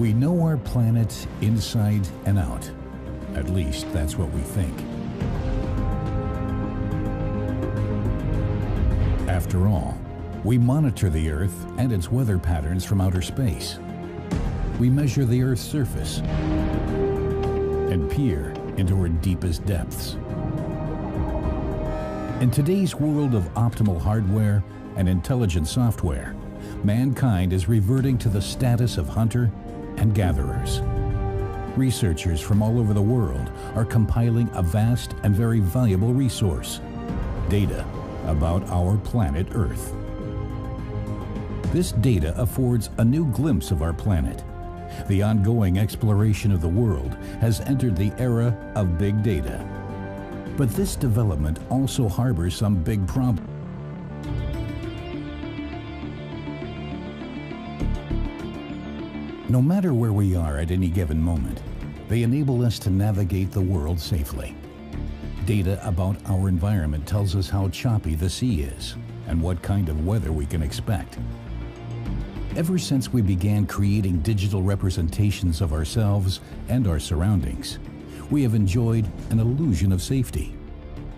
We know our planet inside and out. At least that's what we think. After all, we monitor the Earth and its weather patterns from outer space. We measure the Earth's surface and peer into her deepest depths. In today's world of optimal hardware and intelligent software, mankind is reverting to the status of hunter and gatherers. Researchers from all over the world are compiling a vast and very valuable resource, data about our planet Earth. This data affords a new glimpse of our planet. The ongoing exploration of the world has entered the era of big data. But this development also harbors some big problems. No matter where we are at any given moment, they enable us to navigate the world safely. Data about our environment tells us how choppy the sea is and what kind of weather we can expect. Ever since we began creating digital representations of ourselves and our surroundings, we have enjoyed an illusion of safety.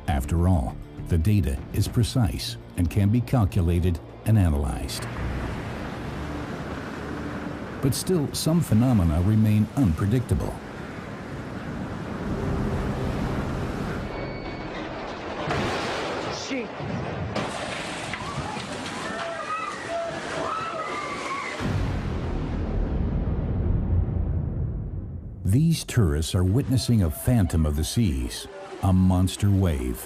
After all, the data is precise and can be calculated and analyzed. But still, some phenomena remain unpredictable. These tourists are witnessing a phantom of the seas, a monster wave.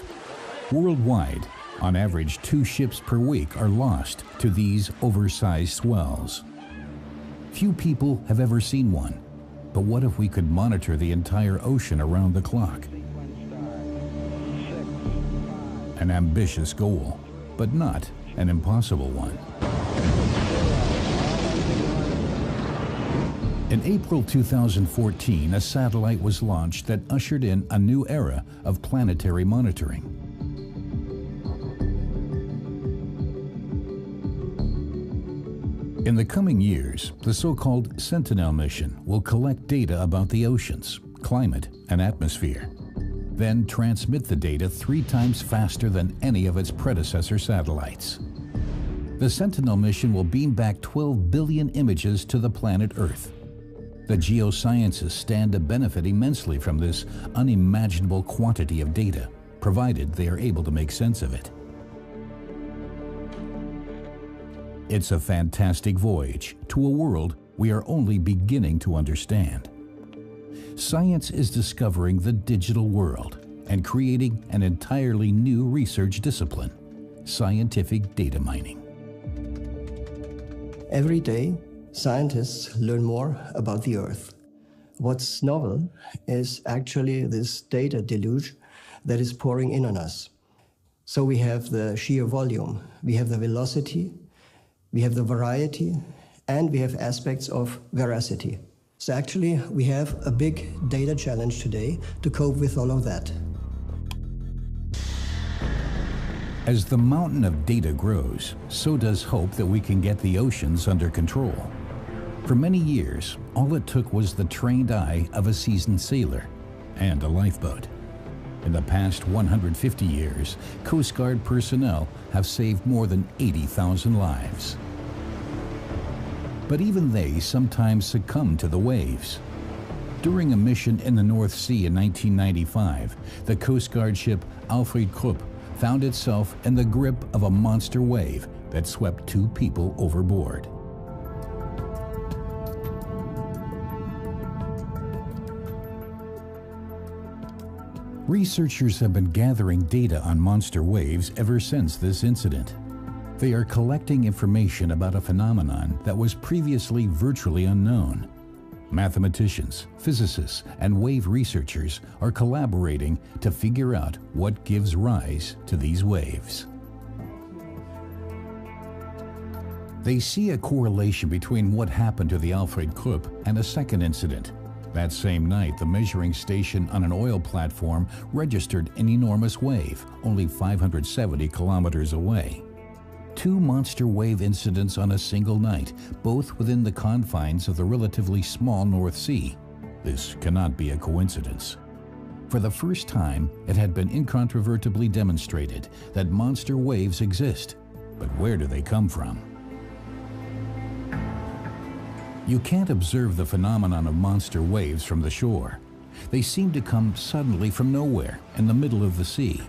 Worldwide, on average 2 ships per week are lost to these oversized swells. Few people have ever seen one, but what if we could monitor the entire ocean around the clock? An ambitious goal, but not an impossible one. In April 2014, a satellite was launched that ushered in a new era of planetary monitoring. In the coming years, the so-called Sentinel mission will collect data about the oceans, climate, and atmosphere, then transmit the data 3 times faster than any of its predecessor satellites. The Sentinel mission will beam back 12 billion images to the planet Earth. The geosciences stand to benefit immensely from this unimaginable quantity of data, provided they are able to make sense of it. It's a fantastic voyage to a world we are only beginning to understand. Science is discovering the digital world and creating an entirely new research discipline, scientific data mining. Every day, scientists learn more about the Earth. What's novel is actually this data deluge that is pouring in on us. So we have the sheer volume, we have the velocity, we have the variety, and we have aspects of veracity. So actually, we have a big data challenge today to cope with all of that. As the mountain of data grows, so does hope that we can get the oceans under control. For many years, all it took was the trained eye of a seasoned sailor and a lifeboat. In the past 150 years, Coast Guard personnel have saved more than 80,000 lives. But even they sometimes succumb to the waves. During a mission in the North Sea in 1995, the Coast Guard ship Alfred Krupp found itself in the grip of a monster wave that swept 2 people overboard. Researchers have been gathering data on monster waves ever since this incident. They are collecting information about a phenomenon that was previously virtually unknown. Mathematicians, physicists, and wave researchers are collaborating to figure out what gives rise to these waves. They see a correlation between what happened to the Alfred Krupp and a second incident. That same night, the measuring station on an oil platform registered an enormous wave, only 570 kilometers away. 2 monster wave incidents on a single night, both within the confines of the relatively small North Sea. This cannot be a coincidence. For the first time, it had been incontrovertibly demonstrated that monster waves exist. But where do they come from? You can't observe the phenomenon of monster waves from the shore. They seem to come suddenly from nowhere in the middle of the sea.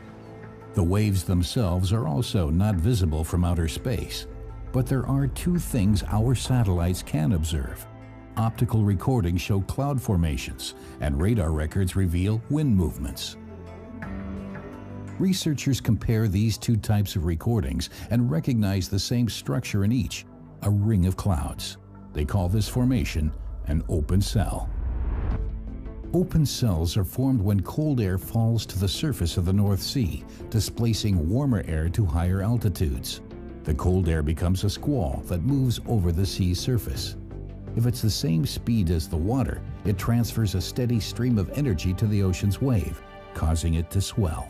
The waves themselves are also not visible from outer space. But there are 2 things our satellites can observe. Optical recordings show cloud formations, and radar records reveal wind movements. Researchers compare these 2 types of recordings and recognize the same structure in each, a ring of clouds. They call this formation an open cell. Open cells are formed when cold air falls to the surface of the North Sea, displacing warmer air to higher altitudes. The cold air becomes a squall that moves over the sea's surface. If it's the same speed as the water, it transfers a steady stream of energy to the ocean's wave, causing it to swell.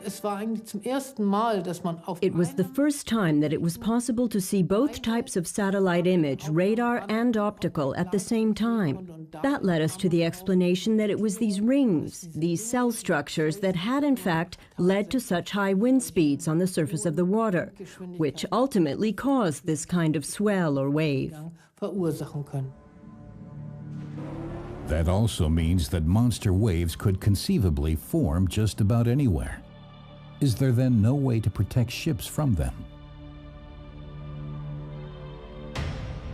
Es war eigentlich zum ersten Mal, dass man auf It was the first time that it was possible to see both types of satellite image, radar and optical, at the same time. That led us to the explanation that it was these rings, these cell structures, that had in fact led to such high wind speeds on the surface of the water, which ultimately caused this kind of swell or wave. verursachen können. That also means that monster waves could conceivably form just about anywhere. Is there then no way to protect ships from them?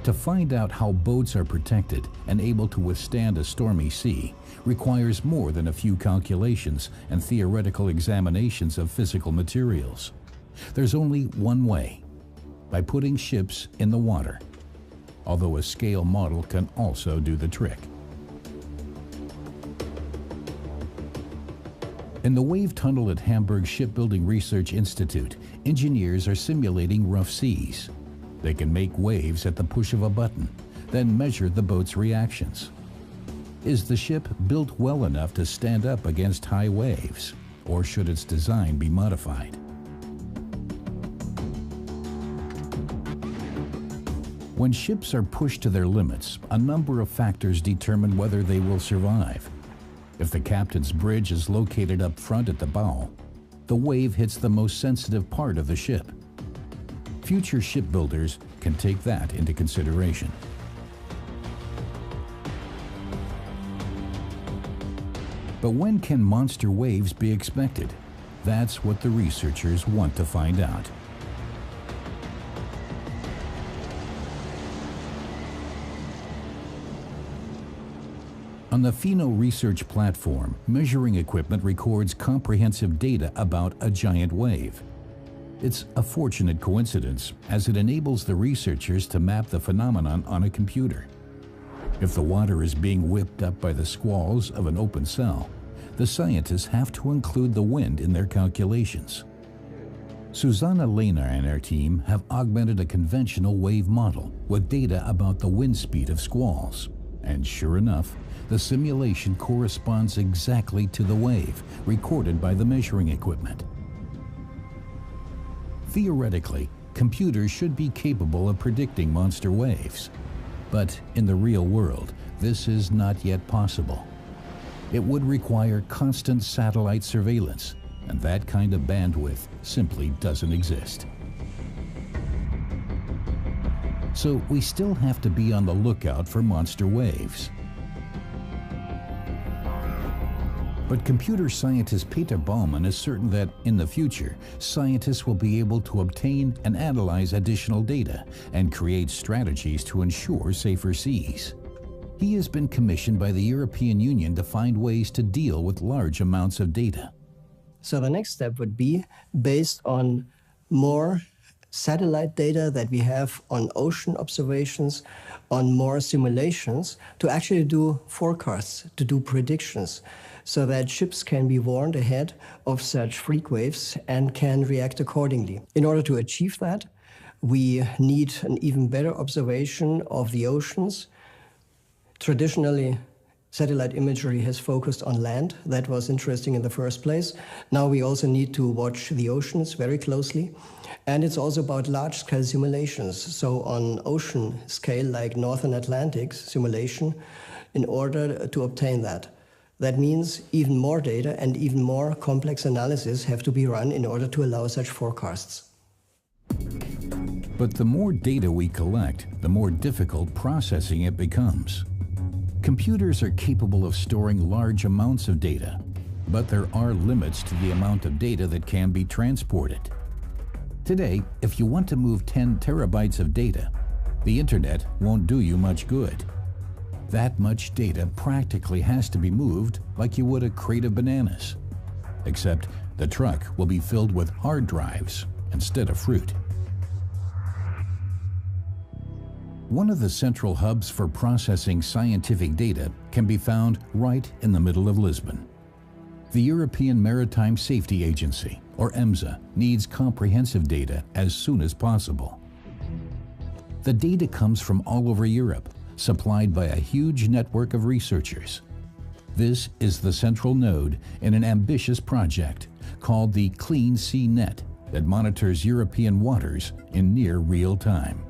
To find out how boats are protected and able to withstand a stormy sea requires more than a few calculations and theoretical examinations of physical materials. There's only one way: by putting ships in the water. Although a scale model can also do the trick. In the wave tunnel at Hamburg Shipbuilding Research Institute, engineers are simulating rough seas. They can make waves at the push of a button, then measure the boat's reactions. Is the ship built well enough to stand up against high waves, or should its design be modified? When ships are pushed to their limits, a number of factors determine whether they will survive. If the captain's bridge is located up front at the bow, the wave hits the most sensitive part of the ship. Future shipbuilders can take that into consideration. But when can monster waves be expected? That's what the researchers want to find out. On the Pheno research platform, measuring equipment records comprehensive data about a giant wave. It's a fortunate coincidence, as it enables the researchers to map the phenomenon on a computer. If the water is being whipped up by the squalls of an open cell, the scientists have to include the wind in their calculations. Susanna Lehner and her team have augmented a conventional wave model with data about the wind speed of squalls. And sure enough, the simulation corresponds exactly to the wave recorded by the measuring equipment. Theoretically, computers should be capable of predicting monster waves. But in the real world, this is not yet possible. It would require constant satellite surveillance, and that kind of bandwidth simply doesn't exist. So we still have to be on the lookout for monster waves. But computer scientist Peter Baumann is certain that in the future, scientists will be able to obtain and analyze additional data and create strategies to ensure safer seas. He has been commissioned by the European Union to find ways to deal with large amounts of data. So the next step would be, based on more satellite data that we have on ocean observations, on more simulations, to actually do forecasts, to do predictions, so that ships can be warned ahead of such freak waves and can react accordingly. In order to achieve that, we need an even better observation of the oceans. Traditionally, Satellite imagery has focused on land. That was interesting in the first place. Now we also need to watch the oceans very closely. And it's also about large-scale simulations. So on ocean scale, like Northern Atlantic simulation, in order to obtain that. That means even more data and even more complex analysis have to be run in order to allow such forecasts. But the more data we collect, the more difficult processing it becomes. Computers are capable of storing large amounts of data, but there are limits to the amount of data that can be transported. Today, if you want to move 10 terabytes of data, the internet won't do you much good. That much data practically has to be moved like you would a crate of bananas. Except the truck will be filled with hard drives instead of fruit. One of the central hubs for processing scientific data can be found right in the middle of Lisbon. The European Maritime Safety Agency, or EMSA, needs comprehensive data as soon as possible. The data comes from all over Europe, supplied by a huge network of researchers. This is the central node in an ambitious project called the Clean Sea Net that monitors European waters in near real time.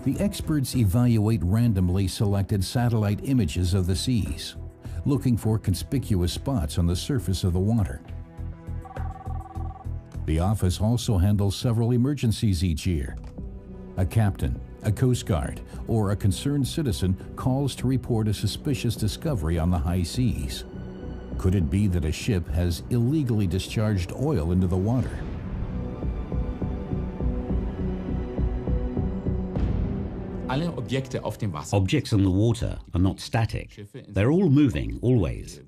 The experts evaluate randomly selected satellite images of the seas, looking for conspicuous spots on the surface of the water. The office also handles several emergencies each year. A captain, a Coast Guard, or a concerned citizen calls to report a suspicious discovery on the high seas. Could it be that a ship has illegally discharged oil into the water? Objects on the water are not static. They're all moving, always.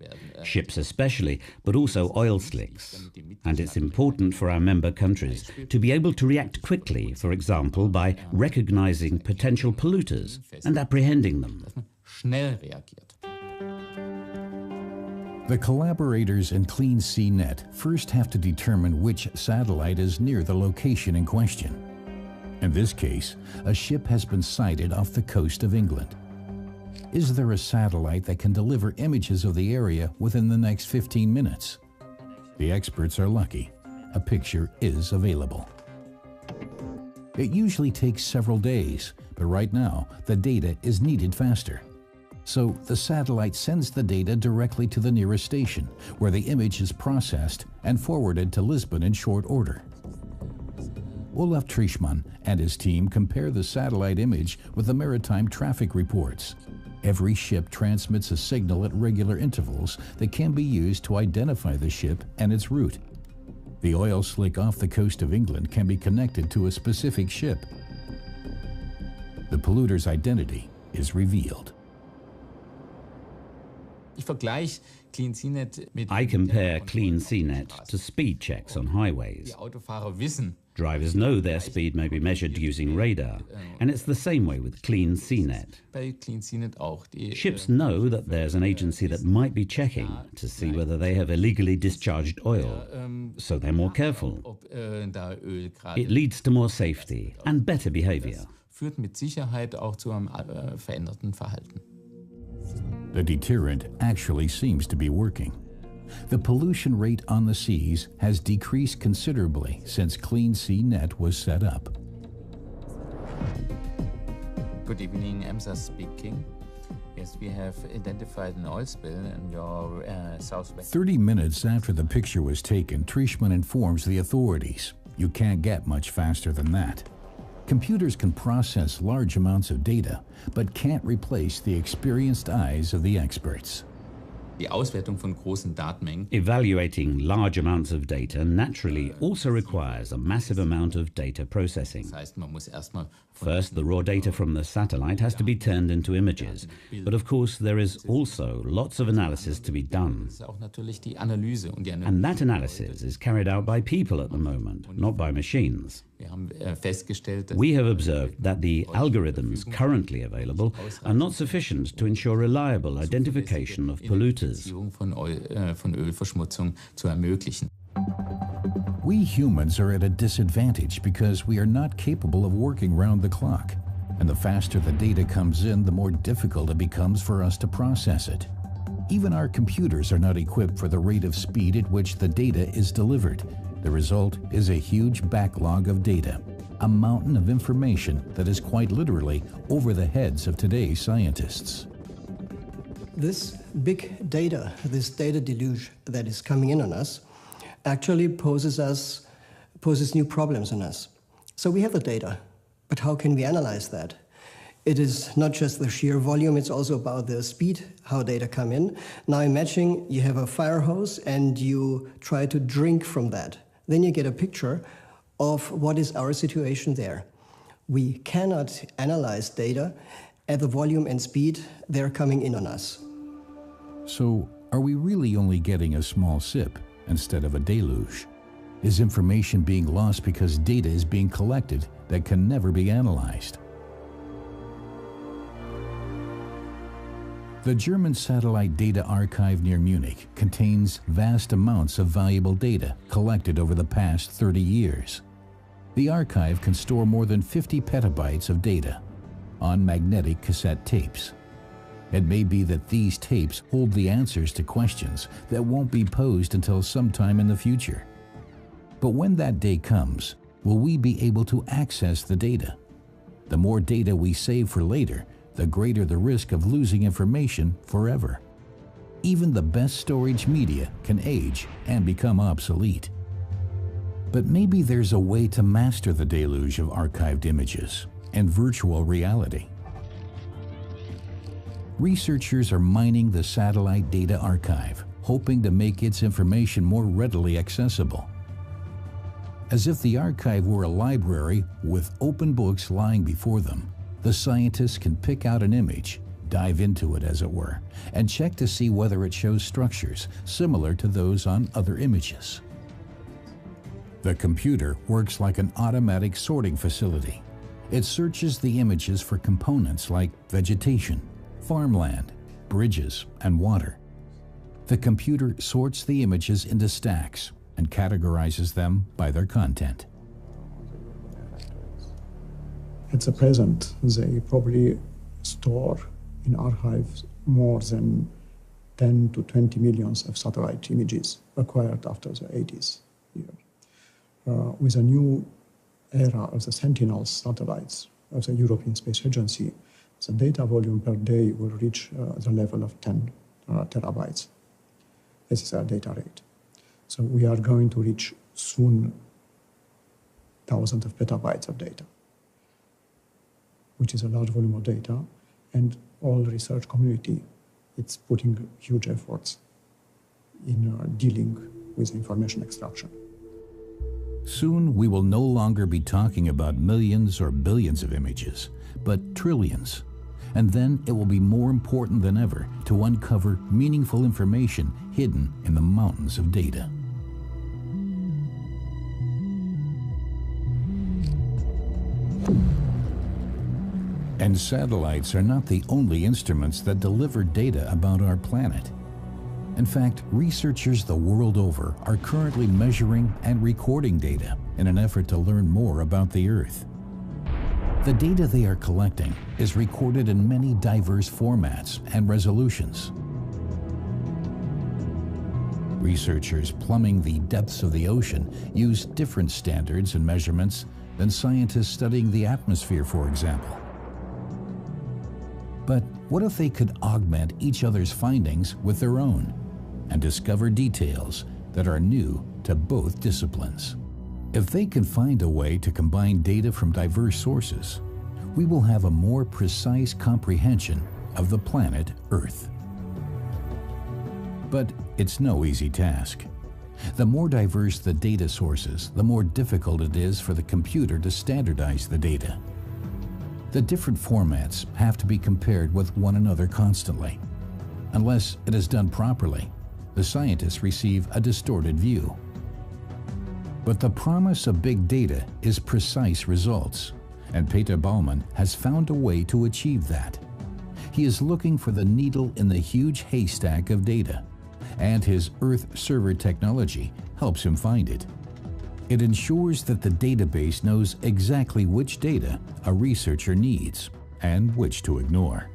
Ships especially, but also oil slicks. And it's important for our member countries to be able to react quickly, for example, by recognizing potential polluters and apprehending them. The collaborators in Clean Sea Net first have to determine which satellite is near the location in question. In this case, a ship has been sighted off the coast of England. Is there a satellite that can deliver images of the area within the next 15 minutes? The experts are lucky. A picture is available. It usually takes several days, but right now, the data is needed faster. So the satellite sends the data directly to the nearest station, where the image is processed and forwarded to Lisbon in short order. Olaf Trischmann and his team compare the satellite image with the maritime traffic reports. Every ship transmits a signal at regular intervals that can be used to identify the ship and its route. The oil slick off the coast of England can be connected to a specific ship. The polluter's identity is revealed. I compare Clean Sea Net to speed checks on highways. Drivers know their speed may be measured using radar, and it's the same way with Clean Sea Net. Ships know that there's an agency that might be checking to see whether they have illegally discharged oil, so they're more careful. It leads to more safety and better behavior. The deterrent actually seems to be working. The pollution rate on the seas has decreased considerably since Clean Sea Net was set up. Good evening, EMSA speaking. Yes, we have identified an oil spill in your southwest. 30 minutes after the picture was taken, Trischmann informs the authorities. You can't get much faster than that. Computers can process large amounts of data, but can't replace the experienced eyes of the experts. Evaluating large amounts of data naturally also requires a massive amount of data processing. First, the raw data from the satellite has to be turned into images, but of course there is also lots of analysis to be done. And that analysis is carried out by people at the moment, not by machines. We have observed that the algorithms currently available are not sufficient to ensure reliable identification of polluters. We humans are at a disadvantage because we are not capable of working round the clock. and the faster the data comes in, the more difficult it becomes for us to process it. Even our computers are not equipped for the rate of speed at which the data is delivered. The result is a huge backlog of data, a mountain of information that is quite literally over the heads of today's scientists. This big data, this data deluge that is coming in on us, actually poses new problems on us. So we have the data, but how can we analyze that? It is not just the sheer volume, it's also about the speed, how data come in. Now imagine you have a fire hose and you try to drink from that. Then you get a picture of what is our situation there. We cannot analyze data at the volume and speed they're coming in on us. So, are we really only getting a small sip instead of a deluge? Is information being lost because data is being collected that can never be analyzed? The German satellite data archive near Munich contains vast amounts of valuable data collected over the past 30 years. The archive can store more than 50 petabytes of data on magnetic cassette tapes. It may be that these tapes hold the answers to questions that won't be posed until sometime in the future. But when that day comes, will we be able to access the data? The more data we save for later, the greater the risk of losing information forever. Even the best storage media can age and become obsolete. But maybe there's a way to master the deluge of archived images and virtual reality. Researchers are mining the satellite data archive, hoping to make its information more readily accessible. As if the archive were a library with open books lying before them, the scientists can pick out an image, dive into it as it were, and check to see whether it shows structures similar to those on other images. The computer works like an automatic sorting facility. It searches the images for components like vegetation, farmland, bridges, and water. The computer sorts the images into stacks and categorizes them by their content. At the present, they probably store in archives more than 10 to 20 millions of satellite images acquired after the 80s. With a new era of the Sentinel satellites of the European Space Agency, the data volume per day will reach the level of 10 terabytes. This is our data rate. So we are going to reach soon thousands of petabytes of data, which is a large volume of data, and all the research community, it's putting huge efforts in dealing with information extraction. Soon we will no longer be talking about millions or billions of images, but trillions. And then it will be more important than ever to uncover meaningful information hidden in the mountains of data. And satellites are not the only instruments that deliver data about our planet. In fact, researchers the world over are currently measuring and recording data in an effort to learn more about the Earth. The data they are collecting is recorded in many diverse formats and resolutions. Researchers plumbing the depths of the ocean use different standards and measurements than scientists studying the atmosphere, for example. But what if they could augment each other's findings with their own and discover details that are new to both disciplines? If they can find a way to combine data from diverse sources, we will have a more precise comprehension of the planet Earth. But it's no easy task. The more diverse the data sources, the more difficult it is for the computer to standardize the data. The different formats have to be compared with one another constantly. Unless it is done properly, the scientists receive a distorted view. But the promise of big data is precise results, and Peter Baumann has found a way to achieve that. He is looking for the needle in the huge haystack of data, and his Earth server technology helps him find it. It ensures that the database knows exactly which data a researcher needs and which to ignore.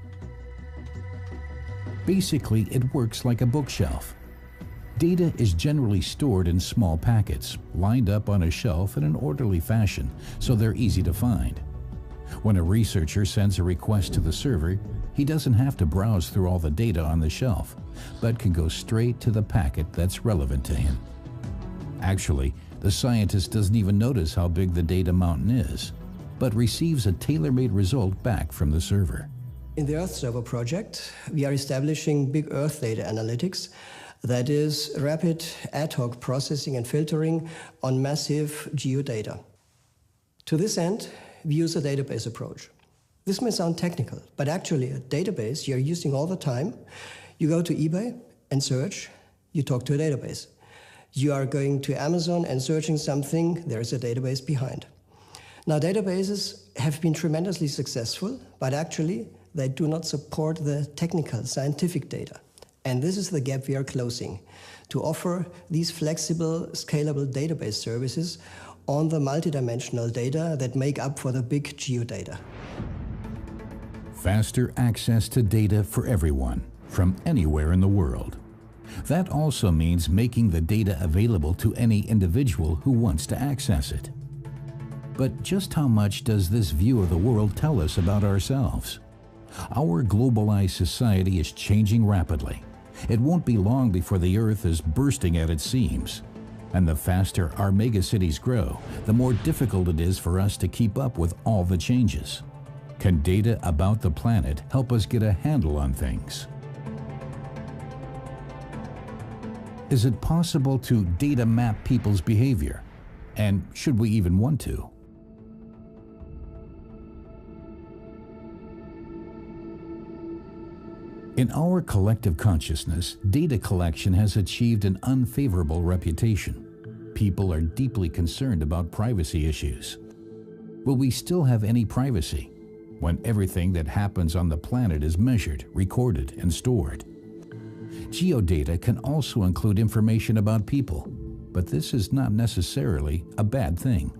Basically, it works like a bookshelf. Data is generally stored in small packets, lined up on a shelf in an orderly fashion, so they're easy to find. When a researcher sends a request to the server, he doesn't have to browse through all the data on the shelf, but can go straight to the packet that's relevant to him. Actually, the scientist doesn't even notice how big the data mountain is, but receives a tailor-made result back from the server. In the Earth Server project, we are establishing big Earth data analytics, that is, rapid ad hoc processing and filtering on massive geodata. To this end, we use a database approach. This may sound technical, but actually a database you're using all the time. You go to eBay and search, you talk to a database. You are going to Amazon and searching something, there is a database behind. Now, databases have been tremendously successful, but actually they do not support the technical, scientific data. And this is the gap we are closing, to offer these flexible, scalable database services on the multidimensional data that make up for the big geodata. Faster access to data for everyone, from anywhere in the world. That also means making the data available to any individual who wants to access it. But just how much does this view of the world tell us about ourselves? Our globalized society is changing rapidly. It won't be long before the Earth is bursting at its seams. And the faster our megacities grow, the more difficult it is for us to keep up with all the changes. Can data about the planet help us get a handle on things? Is it possible to data map people's behavior? And should we even want to? In our collective consciousness, data collection has achieved an unfavorable reputation. People are deeply concerned about privacy issues. Will we still have any privacy when everything that happens on the planet is measured, recorded, and stored? Geodata can also include information about people, but this is not necessarily a bad thing.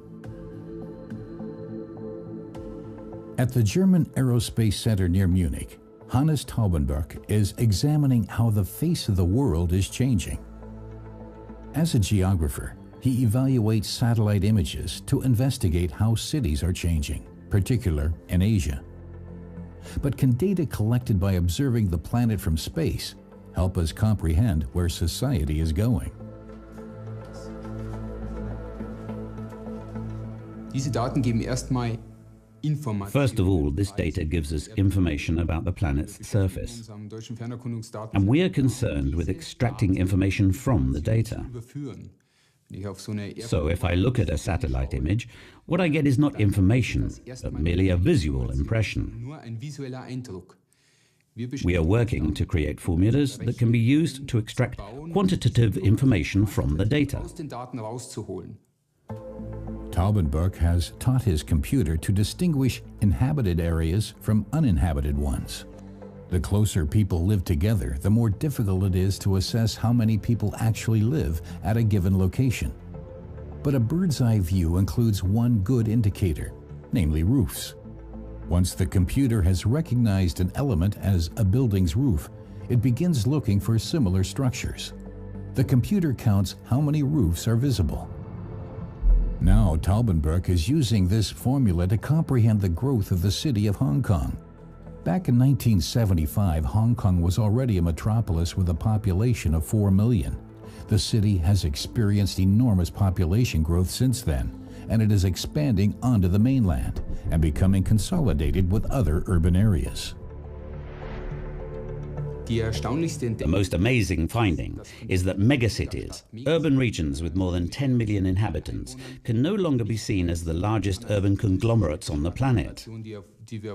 At the German Aerospace Center near Munich, Hannes Taubenberg is examining how the face of the world is changing. As a geographer, he evaluates satellite images to investigate how cities are changing, particularly in Asia. But can data collected by observing the planet from space help us comprehend where society is going? Diese Daten geben erstmal First of all, this data gives us information about the planet's surface, and we are concerned with extracting information from the data. So if I look at a satellite image, what I get is not information, but merely a visual impression. We are working to create formulas that can be used to extract quantitative information from the data. Taubenberg has taught his computer to distinguish inhabited areas from uninhabited ones. The closer people live together, the more difficult it is to assess how many people actually live at a given location. But a bird's eye view includes one good indicator, namely roofs. Once the computer has recognized an element as a building's roof, it begins looking for similar structures. The computer counts how many roofs are visible. Now, Taubenberg is using this formula to comprehend the growth of the city of Hong Kong. Back in 1975, Hong Kong was already a metropolis with a population of 4 million. The city has experienced enormous population growth since then, and it is expanding onto the mainland and becoming consolidated with other urban areas. The most amazing finding is that megacities, urban regions with more than 10 million inhabitants, can no longer be seen as the largest urban conglomerates on the planet.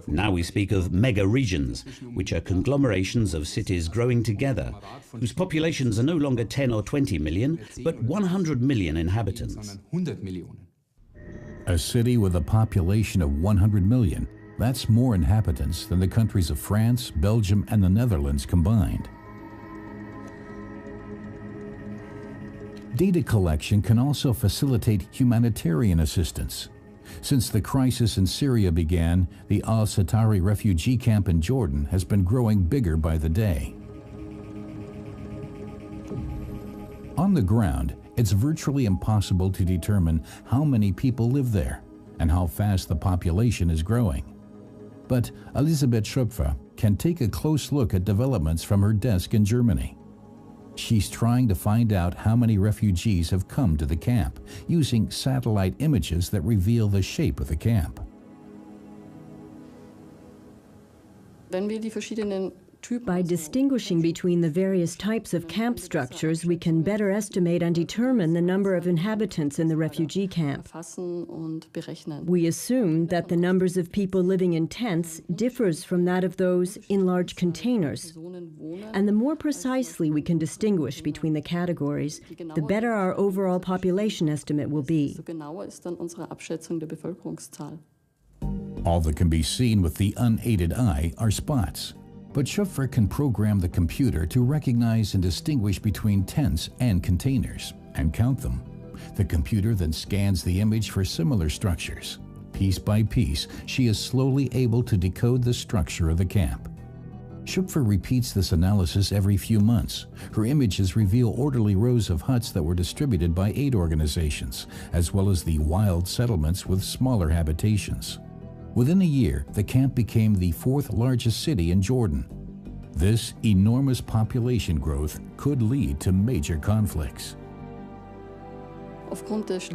Now we speak of mega regions, which are conglomerations of cities growing together, whose populations are no longer 10 or 20 million, but 100 million inhabitants. A city with a population of 100 million. That's more inhabitants than the countries of France, Belgium, and the Netherlands combined. Data collection can also facilitate humanitarian assistance. Since the crisis in Syria began, the al-Satari refugee camp in Jordan has been growing bigger by the day. On the ground, it's virtually impossible to determine how many people live there and how fast the population is growing. But Elisabeth Schöpfer can take a close look at developments from her desk in Germany. She's trying to find out how many refugees have come to the camp using satellite images that reveal the shape of the camp. By distinguishing between the various types of camp structures, we can better estimate and determine the number of inhabitants in the refugee camp. We assume that the numbers of people living in tents differs from that of those in large containers. And the more precisely we can distinguish between the categories, the better our overall population estimate will be. All that can be seen with the unaided eye are spots. But Schöpfer can program the computer to recognize and distinguish between tents and containers and count them. The computer then scans the image for similar structures. Piece by piece, she is slowly able to decode the structure of the camp. Schöpfer repeats this analysis every few months. Her images reveal orderly rows of huts that were distributed by aid organizations, as well as the wild settlements with smaller habitations. Within a year, the camp became the fourth largest city in Jordan. This enormous population growth could lead to major conflicts.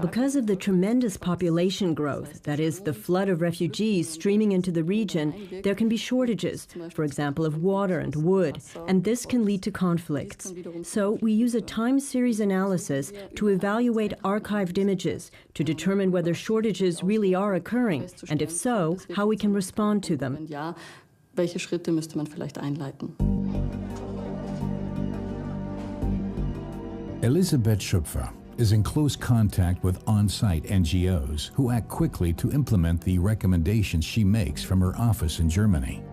Because of the tremendous population growth, that is, the flood of refugees streaming into the region, there can be shortages, for example, of water and wood, and this can lead to conflicts. So we use a time series analysis to evaluate archived images to determine whether shortages really are occurring, and if so, how we can respond to them. Elisabeth Schöpfer is in close contact with on-site NGOs who act quickly to implement the recommendations she makes from her office in Germany.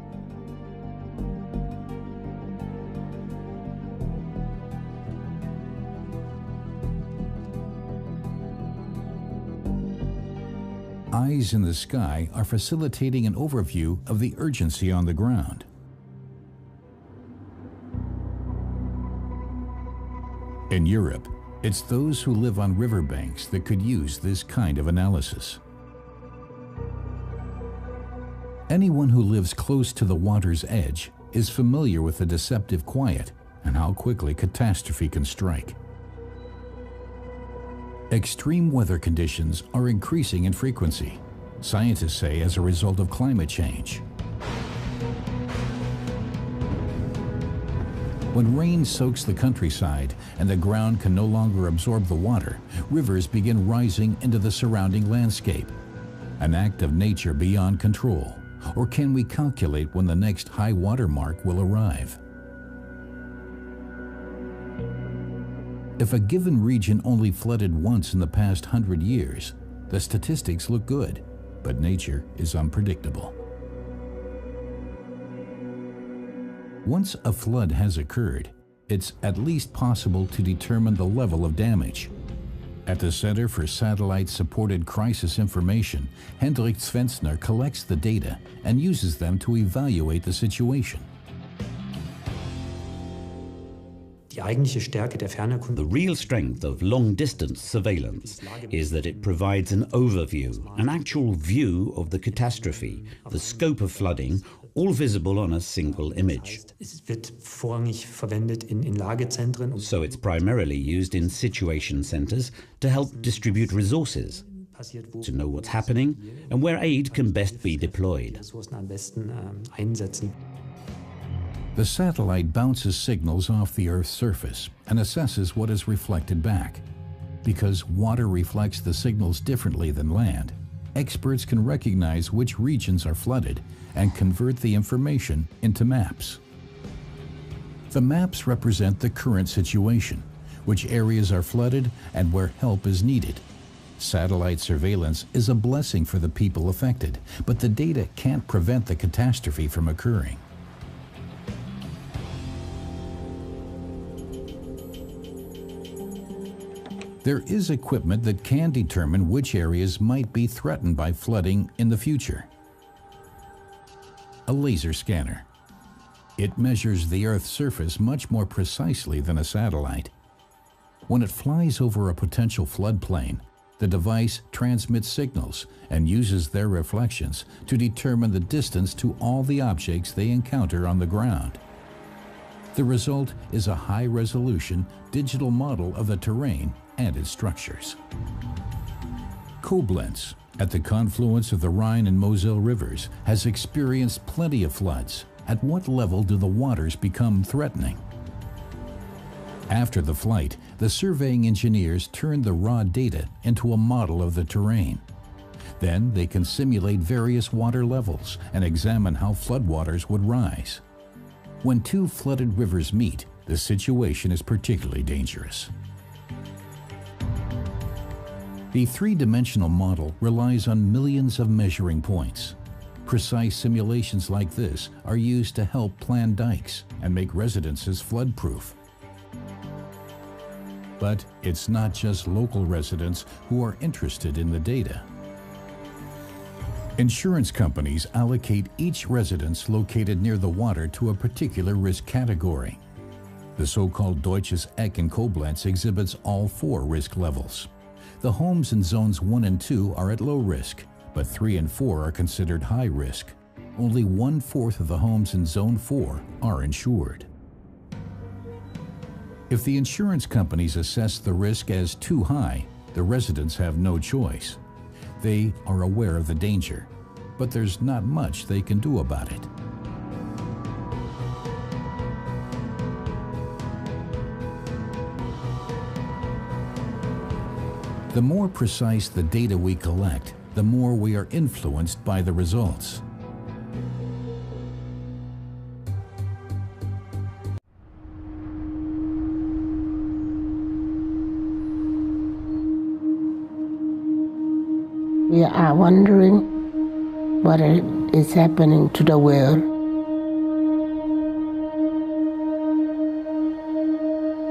Eyes in the sky are facilitating an overview of the urgency on the ground. In Europe, it's those who live on riverbanks that could use this kind of analysis. Anyone who lives close to the water's edge is familiar with the deceptive quiet and how quickly catastrophe can strike. Extreme weather conditions are increasing in frequency, scientists say as a result of climate change. When rain soaks the countryside and the ground can no longer absorb the water, rivers begin rising into the surrounding landscape. An act of nature beyond control. Or can we calculate when the next high water mark will arrive? If a given region only flooded once in the past 100 years, the statistics look good, but nature is unpredictable. Once a flood has occurred, it's at least possible to determine the level of damage. At the Center for Satellite-Supported Crisis Information, Hendrik Svensner collects the data and uses them to evaluate the situation. The real strength of long-distance surveillance is that it provides an overview, an actual view of the catastrophe, the scope of flooding, all visible on a single image. So it's primarily used in situation centers to help distribute resources, to know what's happening and where aid can best be deployed. The satellite bounces signals off the Earth's surface and assesses what is reflected back. Because water reflects the signals differently than land, experts can recognize which regions are flooded and convert the information into maps. The maps represent the current situation, which areas are flooded and where help is needed. Satellite surveillance is a blessing for the people affected, but the data can't prevent the catastrophe from occurring. There is equipment that can determine which areas might be threatened by flooding in the future. A laser scanner. It measures the Earth's surface much more precisely than a satellite. When it flies over a potential floodplain, the device transmits signals and uses their reflections to determine the distance to all the objects they encounter on the ground. The result is a high-resolution digital model of the terrain and its structures. Koblenz, at the confluence of the Rhine and Moselle rivers, has experienced plenty of floods. At what level do the waters become threatening? After the flight, the surveying engineers turn the raw data into a model of the terrain. Then they can simulate various water levels and examine how floodwaters would rise. When two flooded rivers meet, the situation is particularly dangerous. The three-dimensional model relies on millions of measuring points. Precise simulations like this are used to help plan dikes and make residences flood-proof. But it's not just local residents who are interested in the data. Insurance companies allocate each residence located near the water to a particular risk category. The so-called Deutsches Eck in Koblenz exhibits all 4 risk levels. The homes in zones 1 and 2 are at low risk, but 3 and 4 are considered high risk. Only 1/4 of the homes in zone 4 are insured. If the insurance companies assess the risk as too high, the residents have no choice. They are aware of the danger, but there's not much they can do about it. The more precise the data we collect, the more we are influenced by the results. We are wondering what is happening to the world.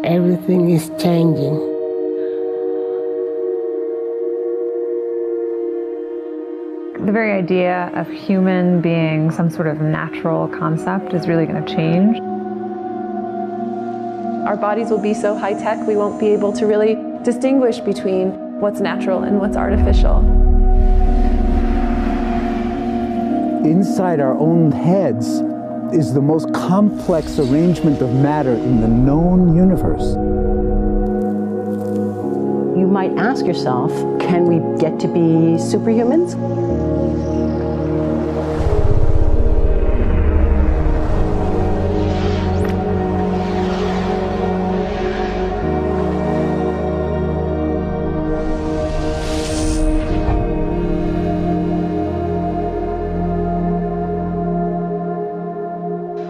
Everything is changing. The very idea of human being some sort of natural concept is really going to change. Our bodies will be so high-tech we won't be able to really distinguish between what's natural and what's artificial. Inside our own heads is the most complex arrangement of matter in the known universe. You might ask yourself, can we get to be superhumans?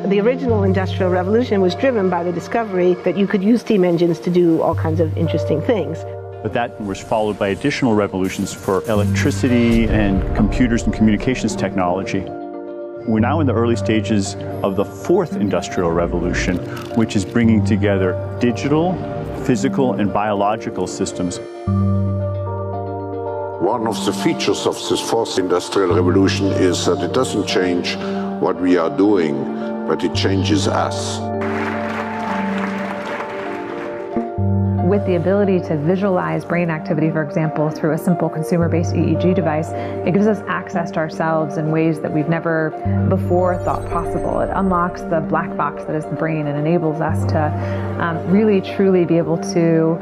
The original Industrial Revolution was driven by the discovery that you could use steam engines to do all kinds of interesting things. But that was followed by additional revolutions for electricity and computers and communications technology. We're now in the early stages of the 4th Industrial Revolution, which is bringing together digital, physical, and biological systems. One of the features of this 4th Industrial Revolution is that it doesn't change what we are doing, but it changes us. With the ability to visualize brain activity, for example, through a simple consumer-based EEG device, it gives us access to ourselves in ways that we've never before thought possible. It unlocks the black box that is the brain and enables us to really, truly be able to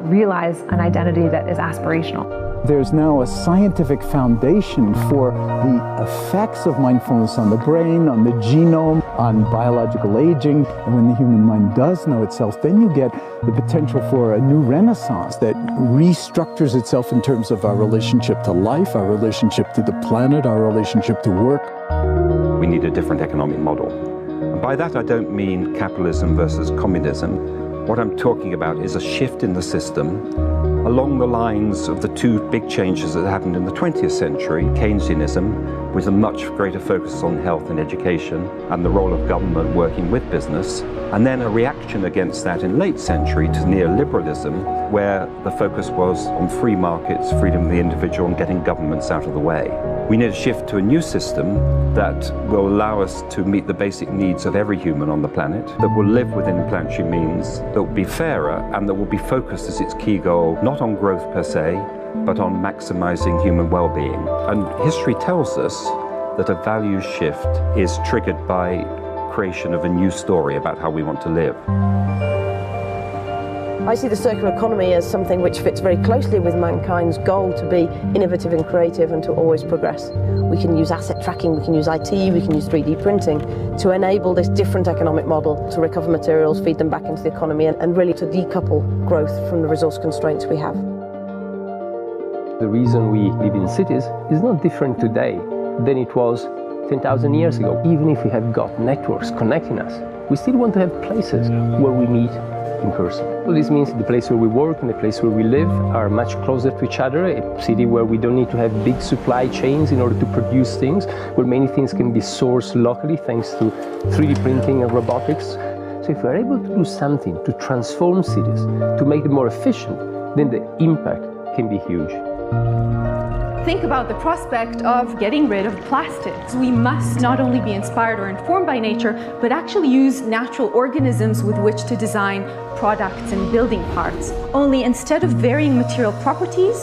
realize an identity that is aspirational. There's now a scientific foundation for the effects of mindfulness on the brain, on the genome, on biological aging. And when the human mind does know itself, then you get the potential for a new renaissance that restructures itself in terms of our relationship to life, our relationship to the planet, our relationship to work. We need a different economic model. And by that I don't mean capitalism versus communism. What I'm talking about is a shift in the system, a along the lines of the two big changes that happened in the 20th century, Keynesianism, with a much greater focus on health and education and the role of government working with business, and then a reaction against that in late century to neoliberalism, where the focus was on free markets, freedom of the individual, and getting governments out of the way. We need a shift to a new system that will allow us to meet the basic needs of every human on the planet, that will live within planetary means, that will be fairer, and that will be focused as its key goal not on growth per se, but on maximizing human well-being. And history tells us that a values shift is triggered by creation of a new story about how we want to live. I see the circular economy as something which fits very closely with mankind's goal to be innovative and creative and to always progress. We can use asset tracking, we can use IT, we can use 3D printing to enable this different economic model to recover materials, feed them back into the economy, and really to decouple growth from the resource constraints we have. The reason we live in cities is not different today than it was 10,000 years ago. Even if we have got networks connecting us, we still want to have places where we meet in person. So this means the place where we work and the place where we live are much closer to each other, a city where we don't need to have big supply chains in order to produce things, where many things can be sourced locally thanks to 3D printing and robotics. So if we're able to do something to transform cities, to make them more efficient, then the impact can be huge. Think about the prospect of getting rid of plastics. We must not only be inspired or informed by nature, but actually use natural organisms with which to design products and building parts. Only instead of varying material properties,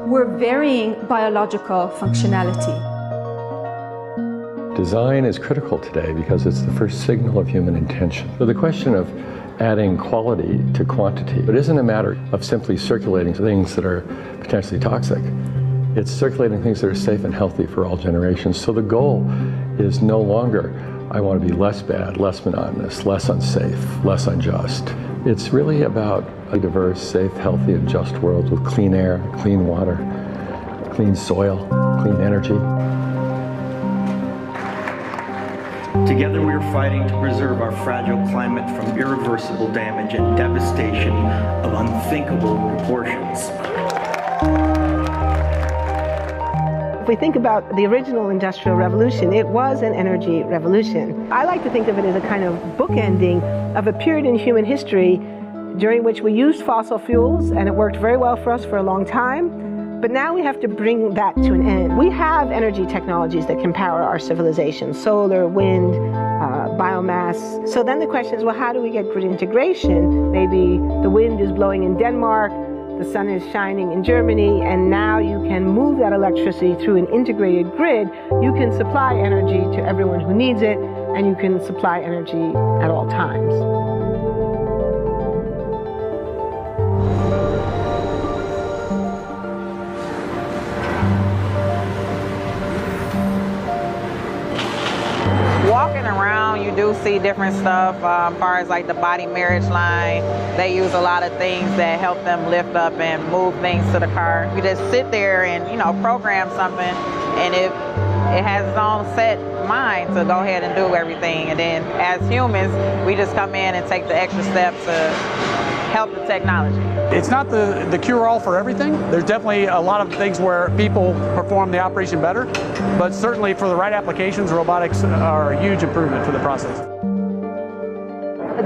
we're varying biological functionality. Design is critical today because it's the first signal of human intention. So the question of adding quality to quantity, it isn't a matter of simply circulating things that are potentially toxic. It's circulating things that are safe and healthy for all generations. So the goal is no longer, I want to be less bad, less monotonous, less unsafe, less unjust. It's really about a diverse, safe, healthy, and just world with clean air, clean water, clean soil, clean energy. Together we are fighting to preserve our fragile climate from irreversible damage and devastation of unthinkable proportions. If we think about the original Industrial Revolution, it was an energy revolution. I like to think of it as a kind of bookending of a period in human history during which we used fossil fuels, and it worked very well for us for a long time. But now we have to bring that to an end. We have energy technologies that can power our civilization: solar, wind, biomass. So then the question is, well, how do we get grid integration? Maybe the wind is blowing in Denmark, the sun is shining in Germany, and now you can move that electricity through an integrated grid. You can supply energy to everyone who needs it, and you can supply energy at all times. Walking around, you do see different stuff as far as like the body marriage line. They use a lot of things that help them lift up and move things to the car. You just sit there and, program something, and it has its own set mind to go ahead and do everything. And then as humans, we just come in and take the extra step to help the technology. It's not the cure-all for everything. There's definitely a lot of things where people perform the operation better, but certainly for the right applications, robotics are a huge improvement for the process.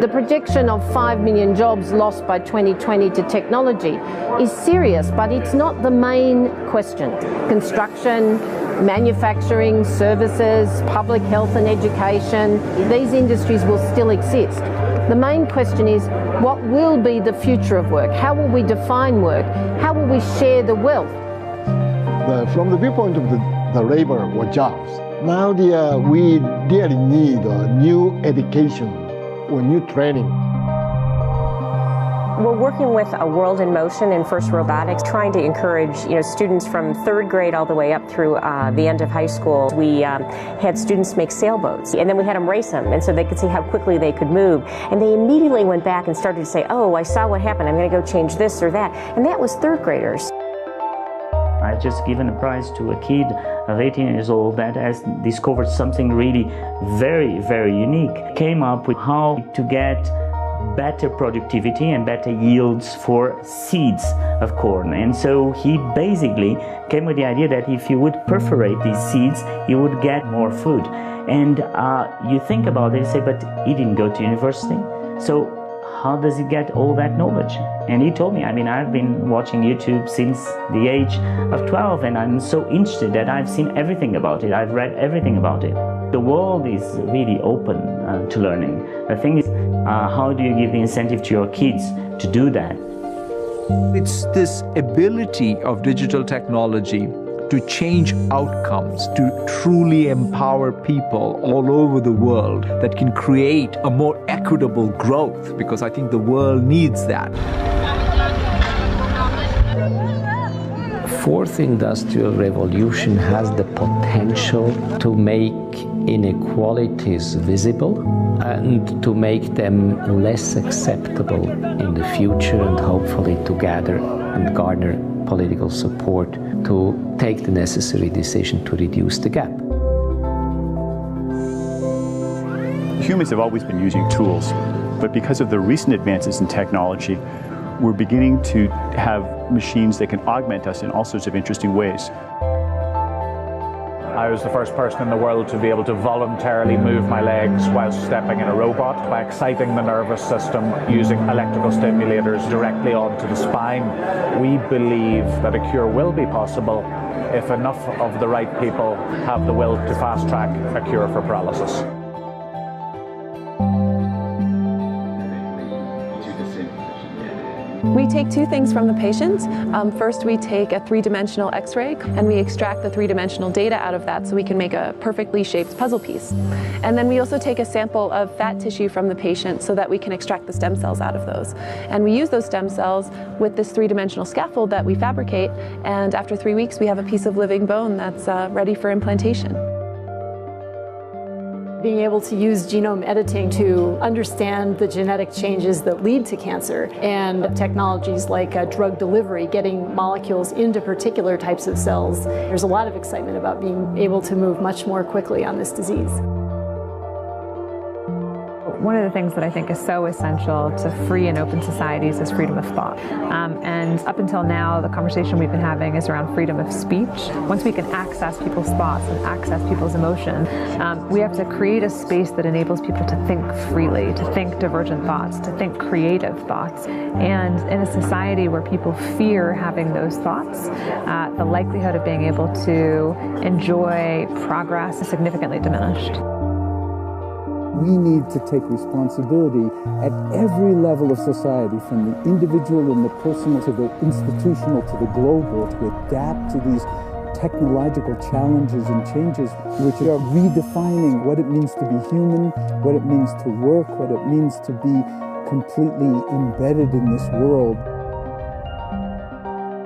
The prediction of 5 million jobs lost by 2020 to technology is serious, but it's not the main question. Construction, manufacturing, services, public health and education, these industries will still exist. The main question is, what will be the future of work? How will we define work? How will we share the wealth? From the viewpoint of the labor or jobs, now we really need new education or new training. We're working with a World in Motion in FIRST Robotics, trying to encourage students from 3rd grade all the way up through the end of high school. We had students make sailboats, and then we had them race them, and so they could see how quickly they could move. And they immediately went back and started to say, oh, I saw what happened, I'm going to go change this or that. And that was 3rd graders. I just given a prize to a kid of 18 years old that has discovered something really very, very unique. Came up with how to get better productivity and better yields for seeds of corn. And so he basically came with the idea that if you would perforate these seeds, you would get more food. And you think about it and say, but he didn't go to university, so how does he get all that knowledge? And he told me, I mean, I've been watching YouTube since the age of 12, and I'm so interested that I've seen everything about it. I've read everything about it. The world is really open to learning. The thing is, how do you give the incentive to your kids to do that? It's this ability of digital technology to change outcomes, to truly empower people all over the world that can create a more equitable growth, because I think the world needs that. Fourth industrial revolution has the potential to make inequalities visible and to make them less acceptable in the future, and hopefully to gather and garner political support to take the necessary decision to reduce the gap. Humans have always been using tools, but because of the recent advances in technology, we're beginning to have machines that can augment us in all sorts of interesting ways. I was the first person in the world to be able to voluntarily move my legs while stepping in a robot by exciting the nervous system using electrical stimulators directly onto the spine. We believe that a cure will be possible if enough of the right people have the will to fast-track a cure for paralysis. We take two things from the patient. First, we take a three-dimensional X-ray and we extract the three-dimensional data out of that so we can make a perfectly shaped puzzle piece. And then we also take a sample of fat tissue from the patient so that we can extract the stem cells out of those. And we use those stem cells with this three-dimensional scaffold that we fabricate, and after 3 weeks we have a piece of living bone that's ready for implantation. Being able to use genome editing to understand the genetic changes that lead to cancer, and technologies like drug delivery, getting molecules into particular types of cells. There's a lot of excitement about being able to move much more quickly on this disease. One of the things that I think is so essential to free and open societies is freedom of thought. And up until now, the conversation we've been having is around freedom of speech. Once we can access people's thoughts and access people's emotion, we have to create a space that enables people to think freely, to think divergent thoughts, to think creative thoughts. And in a society where people fear having those thoughts, the likelihood of being able to enjoy progress is significantly diminished. We need to take responsibility at every level of society, from the individual and the personal to the institutional to the global, to adapt to these technological challenges and changes which are redefining what it means to be human, what it means to work, what it means to be completely embedded in this world.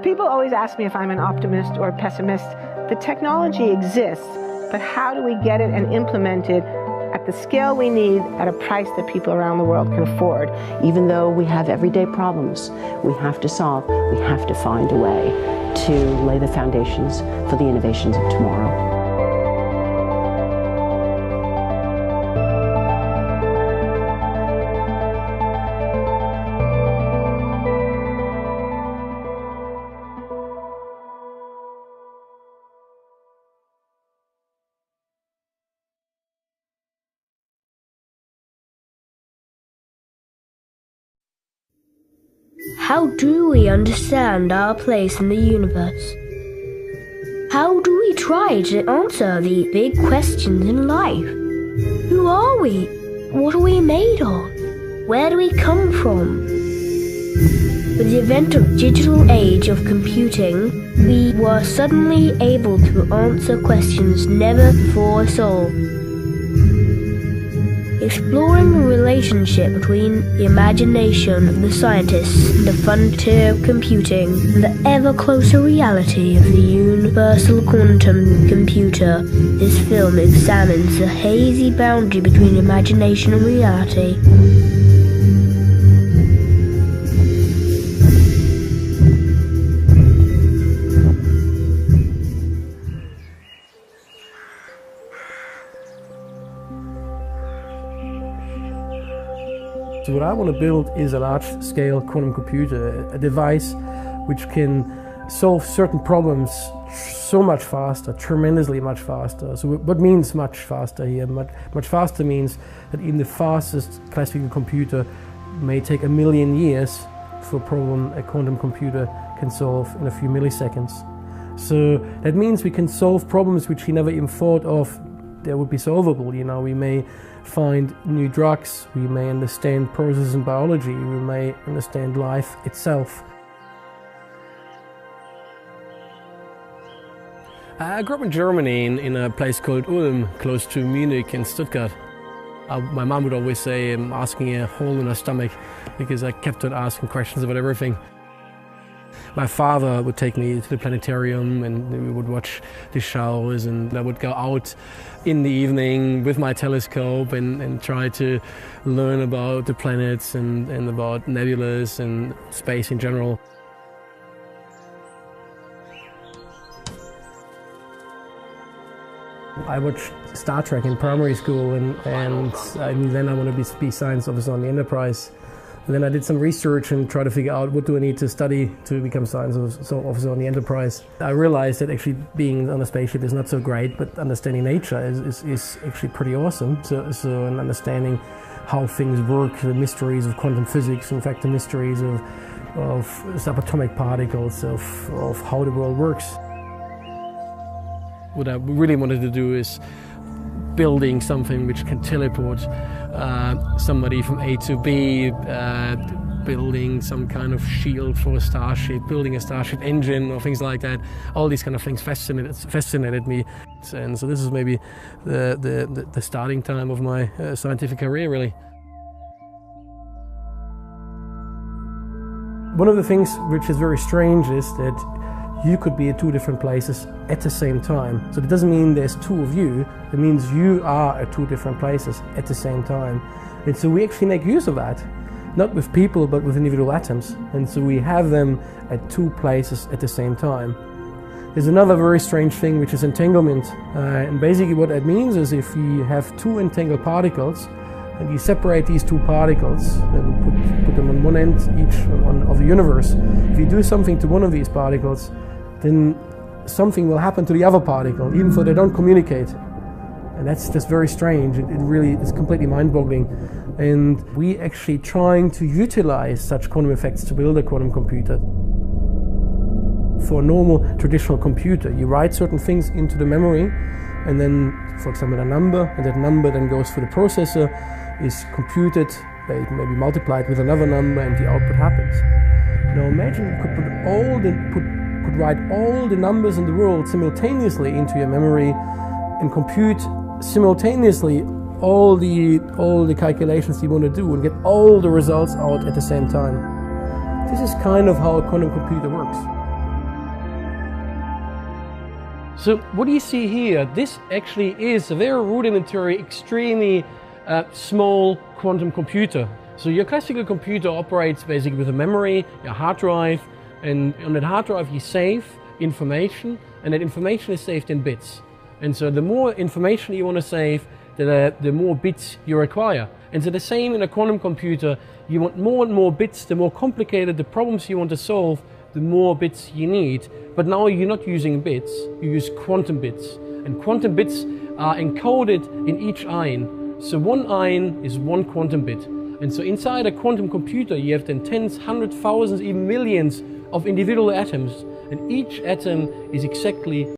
People always ask me if I'm an optimist or a pessimist. The technology exists, but how do we get it and implement it at the scale we need at a price that people around the world can afford? Even though we have everyday problems we have to solve, we have to find a way to lay the foundations for the innovations of tomorrow. How do we understand our place in the universe? How do we try to answer the big questions in life? Who are we? What are we made of? Where do we come from? With the advent of digital age of computing, we were suddenly able to answer questions never before solved. Exploring the relationship between the imagination of the scientists and the frontier of computing and the ever closer reality of the universal quantum computer, this film examines the hazy boundary between imagination and reality. So what I want to build is a large-scale quantum computer, a device which can solve certain problems so much faster, tremendously much faster. So what means much faster here? Much faster means that even the fastest classical computer may take 1 million years for a problem a quantum computer can solve in a few milliseconds. So that means we can solve problems which we never even thought of that would be solvable. You know, we may find new drugs, we may understand processes in biology, we may understand life itself. I grew up in Germany in a place called Ulm, close to Munich and Stuttgart. My mom would always say I'm asking a hole in her stomach because I kept on asking questions about everything. My father would take me to the planetarium and we would watch the shows, and I would go out in the evening with my telescope and try to learn about the planets and about nebulas and space in general. I watched Star Trek in primary school and then I wanted to be a science officer on the Enterprise. And then I did some research and tried to figure out what do I need to study to become science officer on the Enterprise. I realized that actually being on a spaceship is not so great, but understanding nature is actually pretty awesome. So and understanding how things work, the mysteries of quantum physics, in fact the mysteries of subatomic particles, of how the world works. What I really wanted to do is building something which can teleport somebody from A to B, building some kind of shield for a starship, building a starship engine or things like that. All these kind of things fascinated me. And so this is maybe the starting time of my scientific career, really. One of the things which is very strange is that you could be at two different places at the same time. So that doesn't mean there's two of you, it means you are at two different places at the same time. And so we actually make use of that, not with people but with individual atoms. And so we have them at two places at the same time. There's another very strange thing which is entanglement. And basically what that means is if you have two entangled particles and you separate these two particles and put them on one end each of the universe, if you do something to one of these particles, then something will happen to the other particle, even though they don't communicate. And that's just very strange. It really is completely mind-boggling. And we actually trying to utilize such quantum effects to build a quantum computer. For a normal traditional computer, you write certain things into the memory, and then, for example, a number, and that number then goes through the processor, is computed, maybe multiplied with another number, and the output happens. Now imagine you could write all the numbers in the world simultaneously into your memory and compute simultaneously all the calculations you want to do and get all the results out at the same time. This is kind of how a quantum computer works. So what do you see here? This actually is a very rudimentary, extremely small quantum computer. So your classical computer operates basically with a memory, a hard drive, and on that hard drive you save information, and that information is saved in bits. And so the more information you want to save, the more bits you require. And so the same in a quantum computer, you want more and more bits. The more complicated the problems you want to solve, the more bits you need. But now you're not using bits, you use quantum bits. And quantum bits are encoded in each ion. So one ion is one quantum bit. And so inside a quantum computer you have then tens, hundreds, thousands, even millions of individual atoms. And each atom is exactly